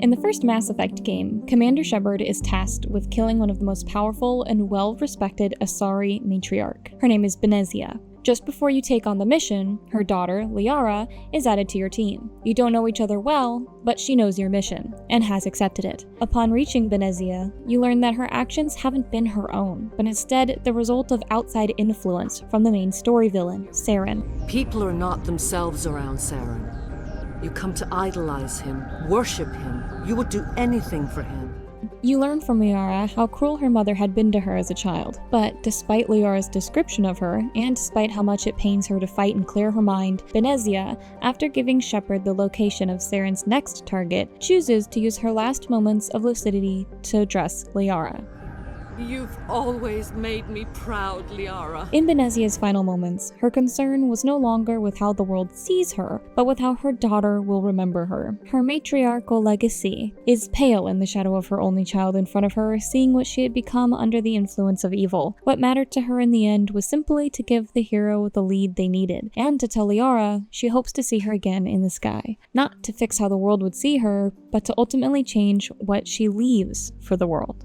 In the first Mass Effect game, Commander Shepard is tasked with killing one of the most powerful and well-respected Asari matriarch. Her name is Benezia. Just before you take on the mission, her daughter, Liara, is added to your team. You don't know each other well, but she knows your mission, and has accepted it. Upon reaching Benezia, you learn that her actions haven't been her own, but instead the result of outside influence from the main story villain, Saren. People are not themselves around Saren. You come to idolize him, worship him. You would do anything for him. You learn from Liara how cruel her mother had been to her as a child, but despite Liara's description of her, and despite how much it pains her to fight and clear her mind, Benezia, after giving Shepard the location of Saren's next target, chooses to use her last moments of lucidity to address Liara. You've always made me proud, Liara. In Benezia's final moments, her concern was no longer with how the world sees her, but with how her daughter will remember her. Her matriarchal legacy is pale in the shadow of her only child in front of her, seeing what she had become under the influence of evil. What mattered to her in the end was simply to give the hero the lead they needed, and to tell Liara she hopes to see her again in the sky. Not to fix how the world would see her, but to ultimately change what she leaves for the world.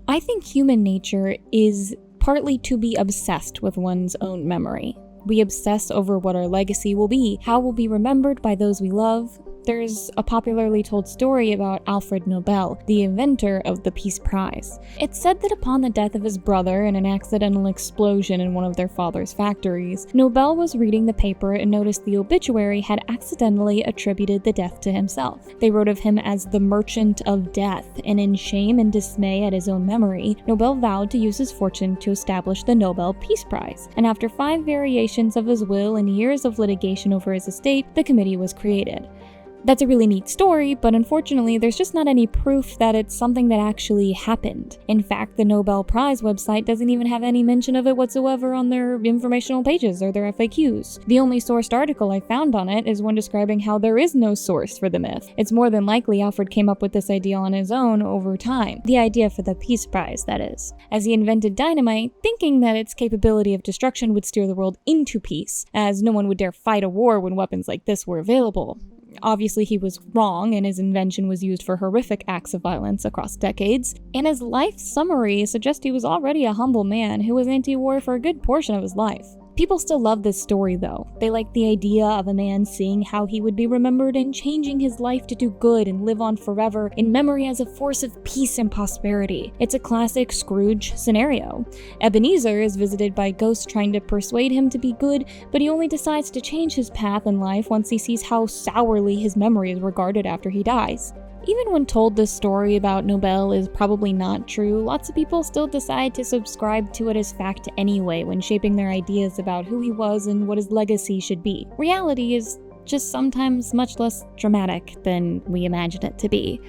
I think human nature is partly to be obsessed with one's own memory. We obsess over what our legacy will be, how we'll be remembered by those we love. There's a popularly told story about Alfred Nobel, the inventor of the Peace Prize. It's said that upon the death of his brother in an accidental explosion in one of their father's factories, Nobel was reading the paper and noticed the obituary had accidentally attributed the death to himself. They wrote of him as the Merchant of Death, and in shame and dismay at his own memory, Nobel vowed to use his fortune to establish the Nobel Peace Prize. And after 5 variations of his will and years of litigation over his estate, the committee was created. That's a really neat story, but unfortunately there's just not any proof that it's something that actually happened. In fact, the Nobel Prize website doesn't even have any mention of it whatsoever on their informational pages or their FAQs. The only sourced article I found on it is one describing how there is no source for the myth. It's more than likely Alfred came up with this idea on his own over time. The idea for the Peace Prize, that is. As he invented dynamite, thinking that its capability of destruction would steer the world into peace, as no one would dare fight a war when weapons like this were available. Obviously, he was wrong, and his invention was used for horrific acts of violence across decades, and his life summary suggests he was already a humble man who was anti-war for a good portion of his life. People still love this story though. They like the idea of a man seeing how he would be remembered and changing his life to do good and live on forever in memory as a force of peace and prosperity. It's a classic Scrooge scenario. Ebenezer is visited by ghosts trying to persuade him to be good, but he only decides to change his path in life once he sees how sourly his memory is regarded after he dies. Even when told this story about Nobel is probably not true, lots of people still decide to subscribe to it as fact anyway when shaping their ideas about who he was and what his legacy should be. Reality is just sometimes much less dramatic than we imagine it to be.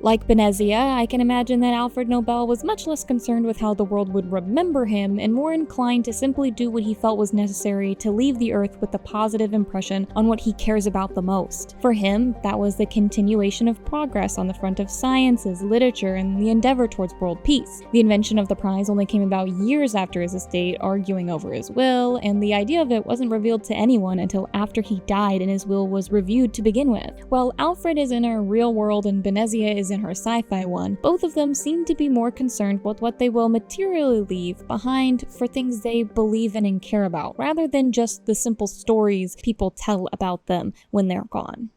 Like Benezia, I can imagine that Alfred Nobel was much less concerned with how the world would remember him and more inclined to simply do what he felt was necessary to leave the Earth with a positive impression on what he cares about the most. For him, that was the continuation of progress on the front of sciences, literature, and the endeavor towards world peace. The invention of the prize only came about years after his estate arguing over his will, and the idea of it wasn't revealed to anyone until after he died and his will was reviewed to begin with. While Alfred is in a real world and Benezia is in her sci-fi one, both of them seem to be more concerned with what they will materially leave behind for things they believe in and care about, rather than just the simple stories people tell about them when they're gone.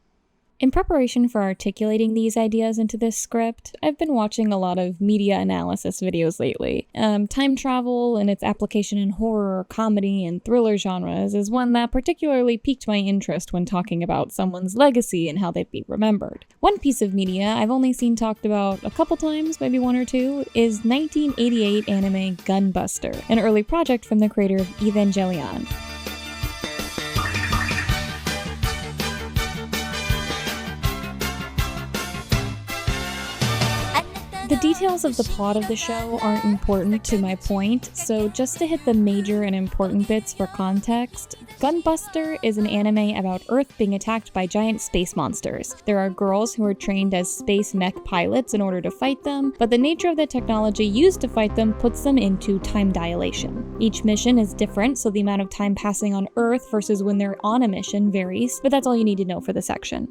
In preparation for articulating these ideas into this script, I've been watching a lot of media analysis videos lately. Time travel and its application in horror, comedy, and thriller genres is one that particularly piqued my interest when talking about someone's legacy and how they'd be remembered. One piece of media I've only seen talked about a couple times, maybe one or two, is 1988 anime Gunbuster, an early project from the creator of Evangelion. The details of the plot of the show aren't important to my point, so just to hit the major and important bits for context, Gunbuster is an anime about Earth being attacked by giant space monsters. There are girls who are trained as space mech pilots in order to fight them, but the nature of the technology used to fight them puts them into time dilation. Each mission is different, so the amount of time passing on Earth versus when they're on a mission varies, but that's all you need to know for the section.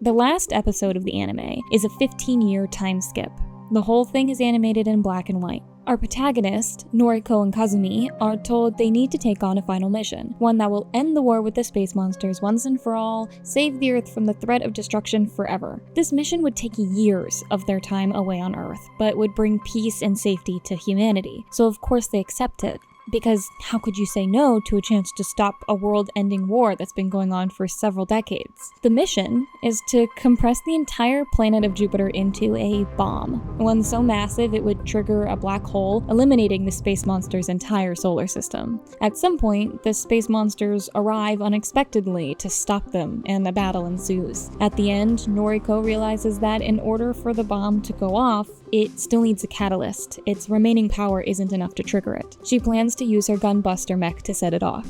The last episode of the anime is a 15-year time skip. The whole thing is animated in black and white. Our protagonists, Noriko and Kazumi, are told they need to take on a final mission, one that will end the war with the space monsters once and for all, save the Earth from the threat of destruction forever. This mission would take years of their time away on Earth, but would bring peace and safety to humanity, so of course they accept it. Because how could you say no to a chance to stop a world-ending war that's been going on for several decades? The mission is to compress the entire planet of Jupiter into a bomb, one so massive it would trigger a black hole, eliminating the space monster's entire solar system. At some point, the space monsters arrive unexpectedly to stop them, and a battle ensues. At the end, Noriko realizes that in order for the bomb to go off, it still needs a catalyst. Its remaining power isn't enough to trigger it. She plans to use her gunbuster mech to set it off.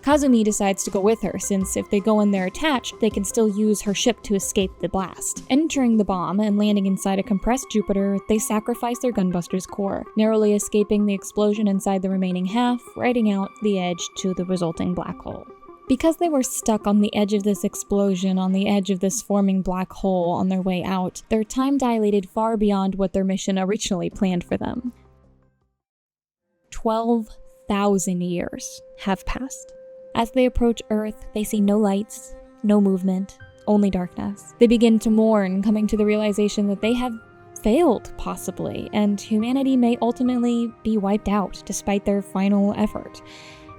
Kazumi decides to go with her, since if they go in there attached, they can still use her ship to escape the blast. Entering the bomb and landing inside a compressed Jupiter, they sacrifice their gunbuster's core, narrowly escaping the explosion inside the remaining half, riding out the edge to the resulting black hole. Because they were stuck on the edge of this explosion, on the edge of this forming black hole on their way out, their time dilated far beyond what their mission originally planned for them. 12,000 years have passed. As they approach Earth, they see no lights, no movement, only darkness. They begin to mourn, coming to the realization that they have failed, possibly, and humanity may ultimately be wiped out despite their final effort.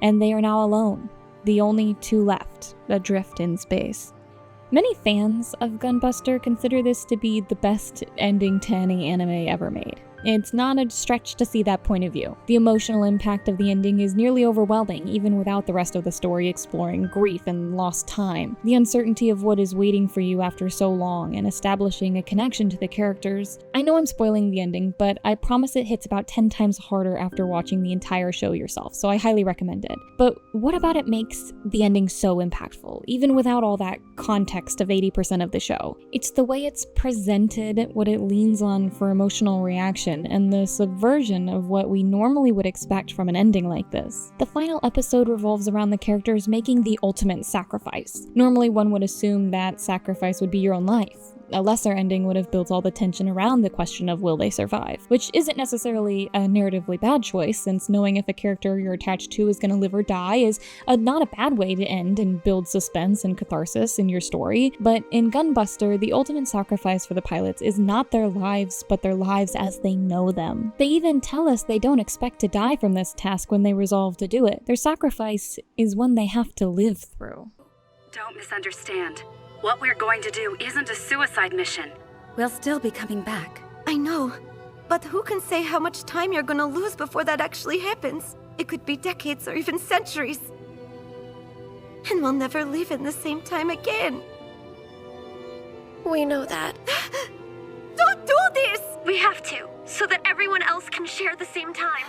And they are now alone. The only two left, adrift in space. Many fans of Gunbuster consider this to be the best ending to any anime ever made. It's not a stretch to see that point of view. The emotional impact of the ending is nearly overwhelming, even without the rest of the story exploring grief and lost time. The uncertainty of what is waiting for you after so long and establishing a connection to the characters. I know I'm spoiling the ending, but I promise it hits about 10 times harder after watching the entire show yourself, so I highly recommend it. But what about it makes the ending so impactful, even without all that context of 80% of the show? It's the way it's presented, what it leans on for emotional reaction, and the subversion of what we normally would expect from an ending like this. The final episode revolves around the characters making the ultimate sacrifice. Normally one would assume that sacrifice would be your own life. A lesser ending would have built all the tension around the question of will they survive, which isn't necessarily a narratively bad choice, since knowing if a character you're attached to is going to live or die is not a bad way to end and build suspense and catharsis in your story. But in Gunbuster, the ultimate sacrifice for the pilots is not their lives, but their lives as they know them. They even tell us they don't expect to die from this task when they resolve to do it. Their sacrifice is one they have to live through. Don't misunderstand. What we're going to do isn't a suicide mission. We'll still be coming back. I know, but who can say how much time you're gonna lose before that actually happens? It could be decades or even centuries. And we'll never live in the same time again. We know that. Don't do this! We have to, so that everyone else can share the same time.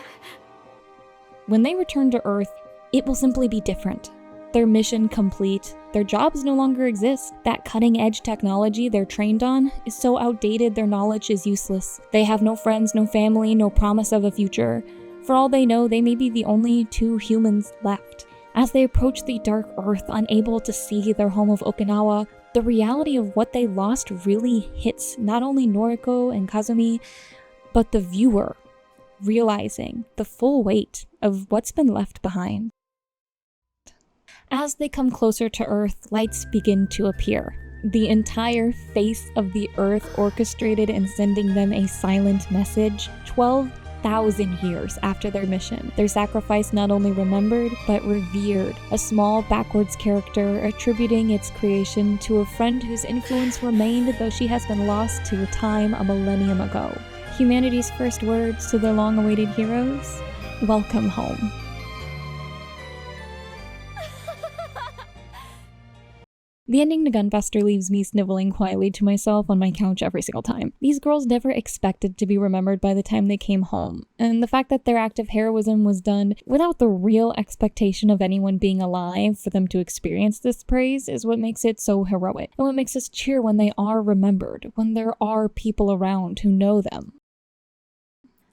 When they return to Earth, it will simply be different. Their mission complete, their jobs no longer exist. That cutting-edge technology they're trained on is so outdated their knowledge is useless. They have no friends, no family, no promise of a future. For all they know, they may be the only two humans left. As they approach the dark Earth, unable to see their home of Okinawa, the reality of what they lost really hits not only Noriko and Kazumi, but the viewer, realizing the full weight of what's been left behind. As they come closer to Earth, lights begin to appear. The entire face of the Earth orchestrated and sending them a silent message 12,000 years after their mission. Their sacrifice not only remembered, but revered. A small backwards character attributing its creation to a friend whose influence remained though she has been lost to a time a millennium ago. Humanity's first words to their long-awaited heroes: welcome home. The ending to Gunbuster leaves me sniveling quietly to myself on my couch every single time. These girls never expected to be remembered by the time they came home, and the fact that their act of heroism was done without the real expectation of anyone being alive for them to experience this praise is what makes it so heroic, and what makes us cheer when they are remembered, when there are people around who know them.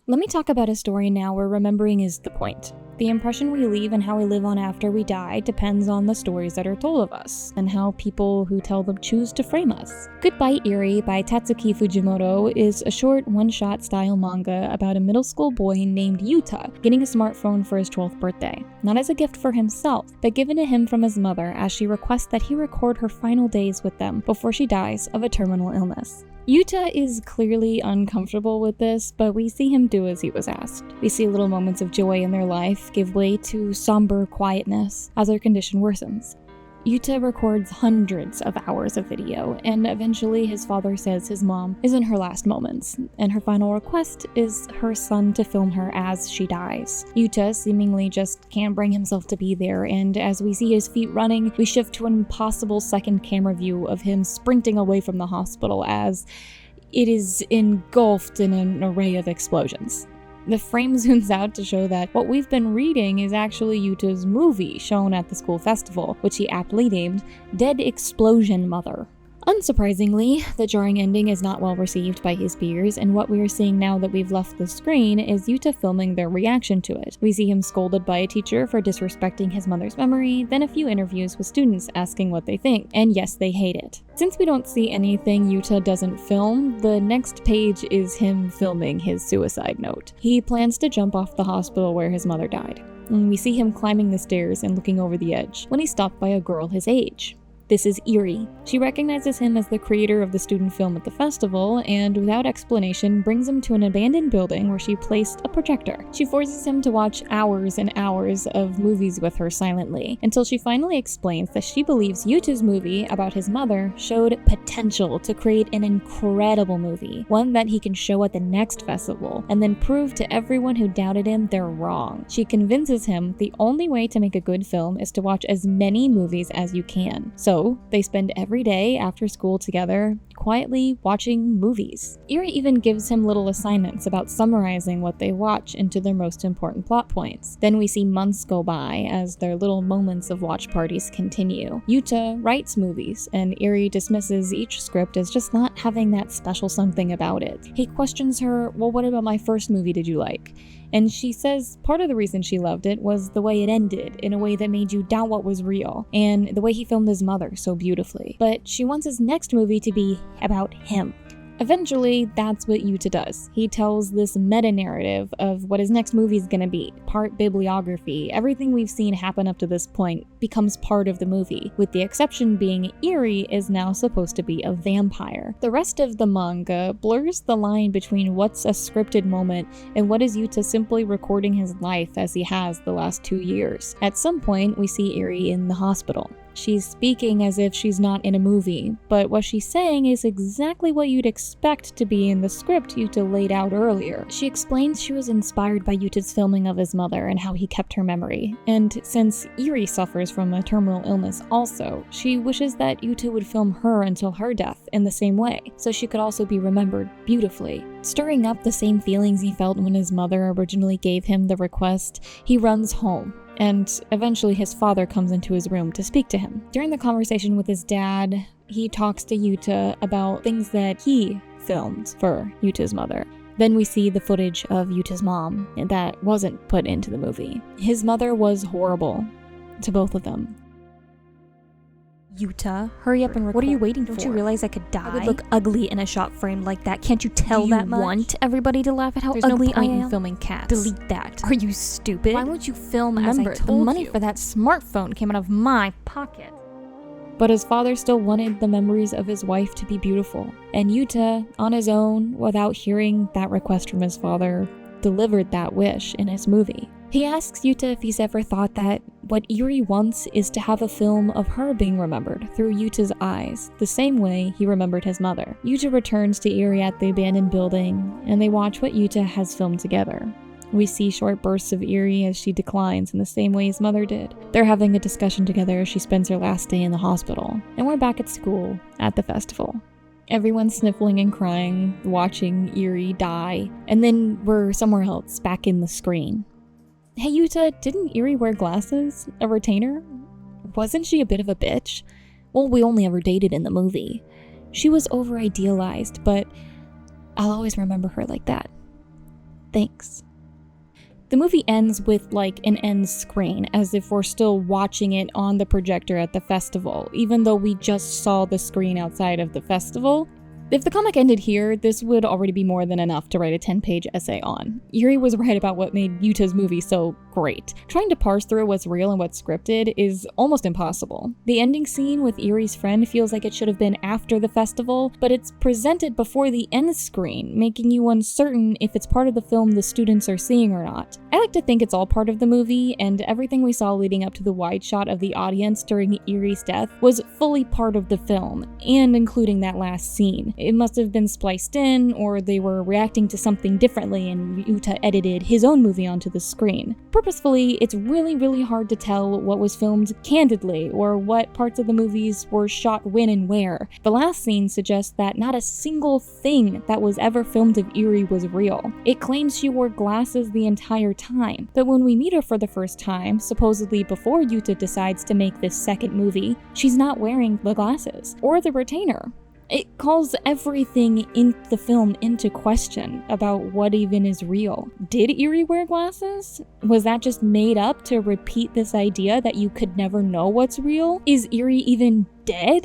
Let me talk about a story now where remembering is the point. The impression we leave and how we live on after we die depends on the stories that are told of us, and how people who tell them choose to frame us. Goodbye Eerie by Tatsuki Fujimoto is a short one-shot style manga about a middle school boy named Yuta getting a smartphone for his 12th birthday. Not as a gift for himself, but given to him from his mother as she requests that he record her final days with them before she dies of a terminal illness. Yuta is clearly uncomfortable with this, but we see him do as he was asked. We see little moments of joy in their life give way to somber quietness as their condition worsens. Yuta records hundreds of hours of video, and eventually his father says his mom is in her last moments, and her final request is her son to film her as she dies. Yuta seemingly just can't bring himself to be there, and as we see his feet running, we shift to an impossible second camera view of him sprinting away from the hospital as it is engulfed in an array of explosions. The frame zooms out to show that what we've been reading is actually Yuta's movie shown at the school festival, which he aptly named Dead Explosion Mother. Unsurprisingly, the jarring ending is not well received by his peers, and what we are seeing now that we've left the screen is Yuta filming their reaction to it. We see him scolded by a teacher for disrespecting his mother's memory, then a few interviews with students asking what they think, and yes, they hate it. Since we don't see anything Yuta doesn't film, the next page is him filming his suicide note. He plans to jump off the hospital where his mother died, and we see him climbing the stairs and looking over the edge when he's stopped by a girl his age. This is Eerie. She recognizes him as the creator of the student film at the festival, and without explanation brings him to an abandoned building where she placed a projector. She forces him to watch hours and hours of movies with her silently, until she finally explains that she believes Yuta's movie about his mother showed potential to create an incredible movie, one that he can show at the next festival, and then prove to everyone who doubted him they're wrong. She convinces him the only way to make a good film is to watch as many movies as you can. So they spend every day after school together, quietly watching movies. Eerie even gives him little assignments about summarizing what they watch into their most important plot points. Then we see months go by as their little moments of watch parties continue. Yuta writes movies, and Eerie dismisses each script as just not having that special something about it. He questions her, well, what about my first movie did you like? And she says part of the reason she loved it was the way it ended, in a way that made you doubt what was real, and the way he filmed his mother so beautifully. But she wants his next movie to be about him. Eventually, that's what Yuta does. He tells this meta-narrative of what his next movie is gonna be. Part bibliography, everything we've seen happen up to this point becomes part of the movie, with the exception being Eerie is now supposed to be a vampire. The rest of the manga blurs the line between what's a scripted moment and what is Yuta simply recording his life as he has the last 2 years. At some point, we see Eerie in the hospital. She's speaking as if she's not in a movie, but what she's saying is exactly what you'd expect to be in the script Yuta laid out earlier. She explains she was inspired by Yuta's filming of his mother and how he kept her memory, and since Eerie suffers from a terminal illness also, she wishes that Yuta would film her until her death in the same way, so she could also be remembered beautifully. Stirring up the same feelings he felt when his mother originally gave him the request, he runs home. And eventually his father comes into his room to speak to him. During the conversation with his dad, he talks to Yuta about things that he filmed for Yuta's mother. Then we see the footage of Yuta's mom that wasn't put into the movie. His mother was horrible to both of them. Yuta, hurry up and record. What are you waiting for? Don't you realize I could die? I would look ugly in a shot frame like that. Can't you tell Do you that much? want everybody to laugh at how There's ugly no point I am? in filming cats. Delete that. Are you stupid? Why won't you film Remember, as I the told money you? for that smartphone came out of my pocket. But his father still wanted the memories of his wife to be beautiful. And Yuta, on his own, without hearing that request from his father, delivered that wish in his movie. He asks Yuta if he's ever thought that what Eerie wants is to have a film of her being remembered through Yuta's eyes, the same way he remembered his mother. Yuta returns to Eerie at the abandoned building, and they watch what Yuta has filmed together. We see short bursts of Eerie as she declines in the same way his mother did. They're having a discussion together as she spends her last day in the hospital, and we're back at school at the festival. Everyone's sniffling and crying, watching Eerie die, and then we're somewhere else, back in the screen. Hey Yuta, didn't Eerie wear glasses? A retainer? Wasn't she a bit of a bitch? Well, we only ever dated in the movie. She was over-idealized, but I'll always remember her like that. Thanks. The movie ends with like an end screen, as if we're still watching it on the projector at the festival, even though we just saw the screen outside of the festival. If the comic ended here, this would already be more than enough to write a 10-page essay on. Yuri was right about what made Yuta's movie so great. Trying to parse through what's real and what's scripted is almost impossible. The ending scene with Yuri's friend feels like it should have been after the festival, but it's presented before the end screen, making you uncertain if it's part of the film the students are seeing or not. I like to think it's all part of the movie, and everything we saw leading up to the wide shot of the audience during Yuri's death was fully part of the film, and including that last scene. It must have been spliced in, or they were reacting to something differently and Yuta edited his own movie onto the screen. Purposefully, it's really hard to tell what was filmed candidly, or what parts of the movies were shot when and where. The last scene suggests that not a single thing that was ever filmed of Yuri was real. It claims she wore glasses the entire time, but when we meet her for the first time, supposedly before Yuta decides to make this second movie, she's not wearing the glasses, or the retainer. It calls everything in the film into question about what even is real. Did Yuri wear glasses? Was that just made up to repeat this idea that you could never know what's real? Is Yuri even dead?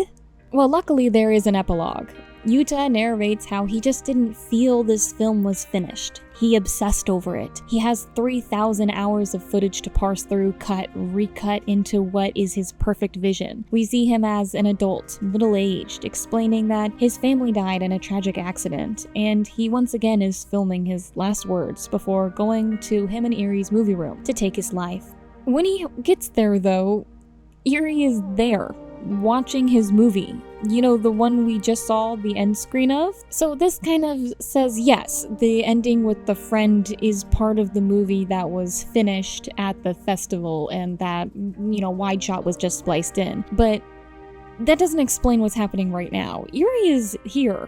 Well, luckily there is an epilogue. Yuta narrates how he just didn't feel this film was finished. He obsessed over it. He has 3,000 hours of footage to parse through, cut, recut into what is his perfect vision. We see him as an adult, middle-aged, explaining that his family died in a tragic accident, and he once again is filming his last words before going to him and Yuri's movie room to take his life. When he gets there, though, Yuri is there, watching his movie. You know, the one we just saw the end screen of? So this kind of says, yes, the ending with the friend is part of the movie that was finished at the festival and that, wide shot was just spliced in. But that doesn't explain what's happening right now. Yuri is here.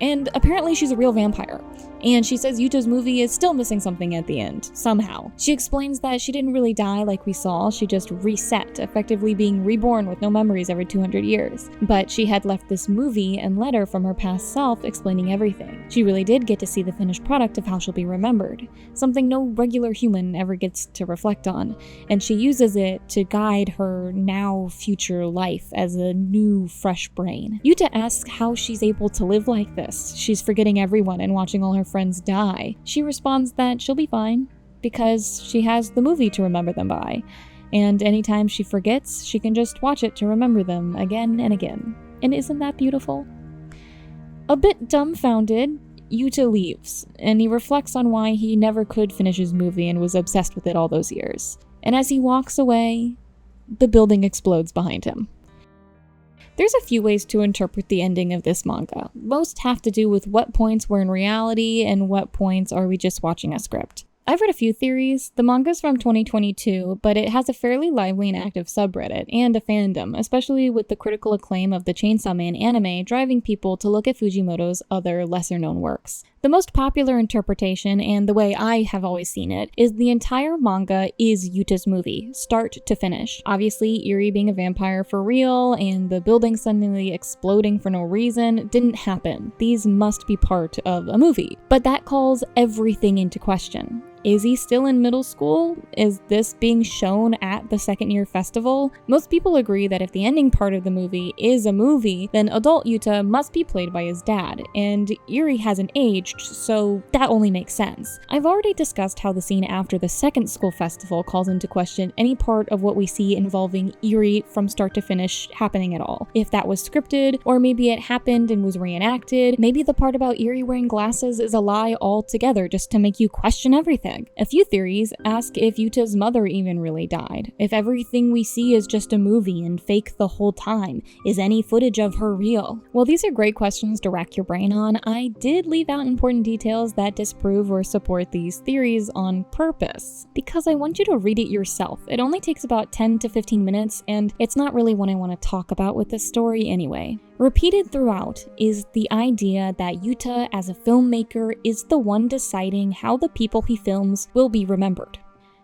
And apparently she's a real vampire. And she says Yuta's movie is still missing something at the end, somehow. She explains that she didn't really die like we saw, she just reset, effectively being reborn with no memories every 200 years. But she had left this movie and letter from her past self explaining everything. She really did get to see the finished product of how she'll be remembered, something no regular human ever gets to reflect on, and she uses it to guide her now future life as a new, fresh brain. Yuta asks how she's able to live like this. She's forgetting everyone and watching all her friends die. She responds that she'll be fine because she has the movie to remember them by, and anytime she forgets, she can just watch it to remember them again and again. And isn't that beautiful? A bit dumbfounded, Yuta leaves, and he reflects on why he never could finish his movie and was obsessed with it all those years. And as he walks away, the building explodes behind him. There's a few ways to interpret the ending of this manga. Most have to do with what points were in reality and what points are we just watching a script. I've read a few theories. The manga's from 2022, but it has a fairly lively and active subreddit and a fandom, especially with the critical acclaim of the Chainsaw Man anime driving people to look at Fujimoto's other lesser-known works. The most popular interpretation, and the way I have always seen it, is the entire manga is Yuta's movie, start to finish. Obviously, Yuri being a vampire for real and the building suddenly exploding for no reason didn't happen. These must be part of a movie. But that calls everything into question. Is he still in middle school? Is this being shown at the second-year festival? Most people agree that if the ending part of the movie is a movie, then adult Yuta must be played by his dad, and Yuri hasn't aged, so that only makes sense. I've already discussed how the scene after the second school festival calls into question any part of what we see involving Yuri from start to finish happening at all. If that was scripted, or maybe it happened and was reenacted, maybe the part about Yuri wearing glasses is a lie altogether just to make you question everything. A few theories ask if Yuta's mother even really died. If everything we see is just a movie and fake the whole time, is any footage of her real? Well, these are great questions to rack your brain on. I did leave out important details that disprove or support these theories on purpose, because I want you to read it yourself. It only takes about 10 to 15 minutes, and it's not really what I want to talk about with this story anyway. Repeated throughout is the idea that Yuta as a filmmaker is the one deciding how the people he films will be remembered,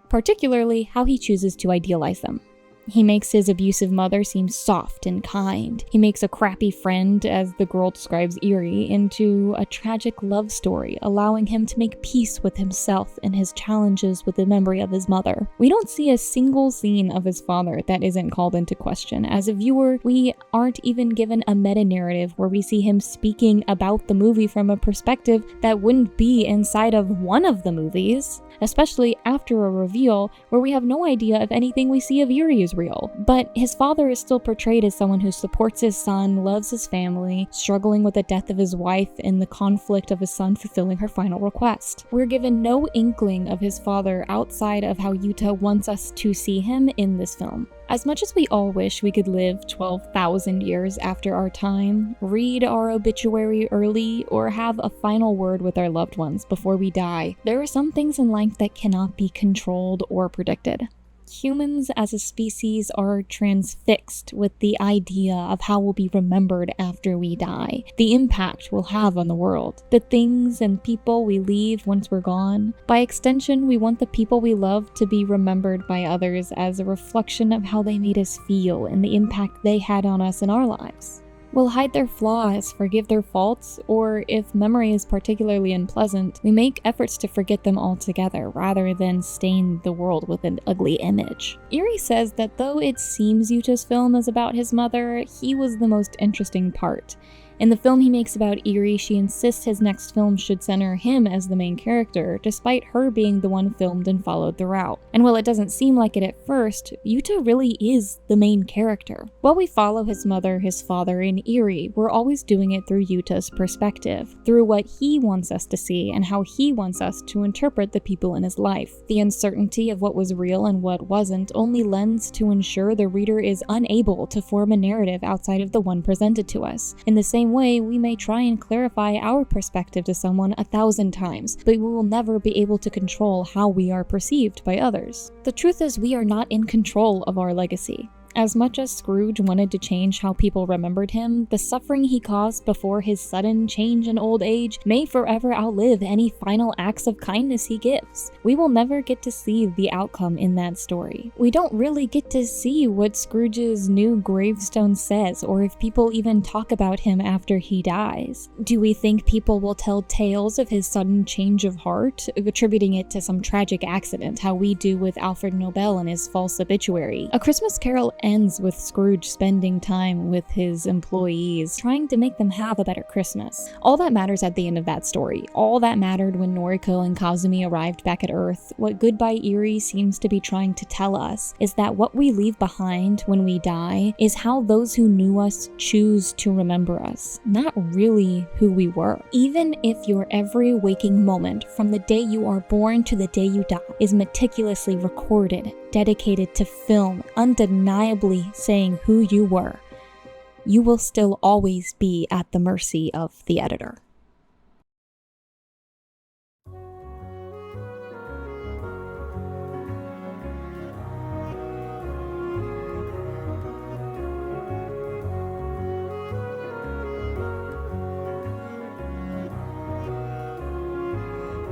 particularly how he chooses to idealize them. He makes his abusive mother seem soft and kind. He makes a crappy friend, as the girl describes Eri, into a tragic love story, allowing him to make peace with himself and his challenges with the memory of his mother. We don't see a single scene of his father that isn't called into question. As a viewer, we aren't even given a meta-narrative where we see him speaking about the movie from a perspective that wouldn't be inside of one of the movies, especially after a reveal where we have no idea if anything we see of Eri is real. But his father is still portrayed as someone who supports his son, loves his family, struggling with the death of his wife and the conflict of his son fulfilling her final request. We're given no inkling of his father outside of how Yuta wants us to see him in this film. As much as we all wish we could live 12,000 years after our time, read our obituary early, or have a final word with our loved ones before we die, there are some things in life that cannot be controlled or predicted. Humans as a species are transfixed with the idea of how we'll be remembered after we die, the impact we'll have on the world, the things and people we leave once we're gone. By extension, we want the people we love to be remembered by others as a reflection of how they made us feel and the impact they had on us in our lives. We'll hide their flaws, forgive their faults, or if memory is particularly unpleasant, we make efforts to forget them altogether rather than stain the world with an ugly image. Eri says that though it seems Yuta's film is about his mother, he was the most interesting part. In the film he makes about Eri, she insists his next film should center him as the main character, despite her being the one filmed and followed throughout. And while it doesn't seem like it at first, Yuta really is the main character. While we follow his mother, his father, and Eri, we're always doing it through Yuta's perspective, through what he wants us to see and how he wants us to interpret the people in his life. The uncertainty of what was real and what wasn't only lends to ensure the reader is unable to form a narrative outside of the one presented to us. In the same way, we may try and clarify our perspective to someone 1,000 times, but we will never be able to control how we are perceived by others. The truth is, we are not in control of our legacy. As much as Scrooge wanted to change how people remembered him, the suffering he caused before his sudden change in old age may forever outlive any final acts of kindness he gives. We will never get to see the outcome in that story. We don't really get to see what Scrooge's new gravestone says, or if people even talk about him after he dies. Do we think people will tell tales of his sudden change of heart, attributing it to some tragic accident, how we do with Alfred Nobel and his false obituary? A Christmas Carol ends with Scrooge spending time with his employees, trying to make them have a better Christmas. All that matters at the end of that story, all that mattered when Noriko and Kazumi arrived back at Earth, what Goodbye Eri seems to be trying to tell us is that what we leave behind when we die is how those who knew us choose to remember us, not really who we were. Even if your every waking moment, from the day you are born to the day you die, is meticulously recorded, dedicated to film, undeniably saying who you were, you will still always be at the mercy of the editor.